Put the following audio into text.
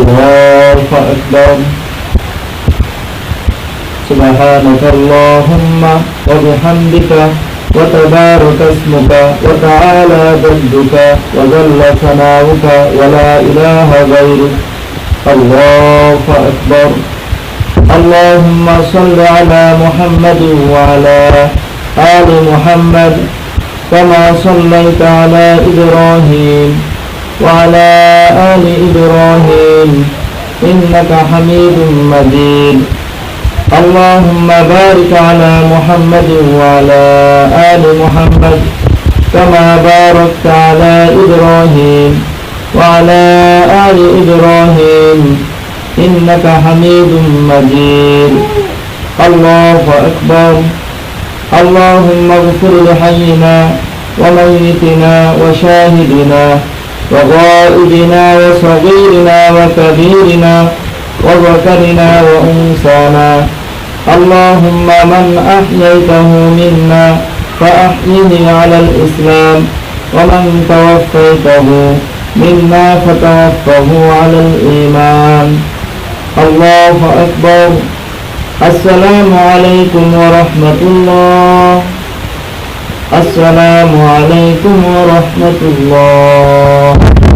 الله أكبر. سبحانك اللهم وبحمدك وتبارك اسمك وتعالى جدك وجل ثناؤك ولا إله غيرك. الله أكبر. اللهم صل على محمد وعلى آل محمد كما صليت على إبراهيم وعلى آل إبراهيم إنك حميد مجيد. اللهم بارك على محمد وعلى آل محمد كما باركت على إبراهيم وعلى آل إبراهيم إنك حميد مجيد. الله أكبر. اللهم اغفر لحينا وميتنا وشاهدنا وغائبنا وصغيرنا وكبيرنا وذكرنا وأنثانا. اللهم من أحييته منا فأحيه على الإسلام ومن توفيته منا فتوفه على الإيمان. الله أكبر. السلام عليكم ورحمة الله. السلام عليكم ورحمة الله.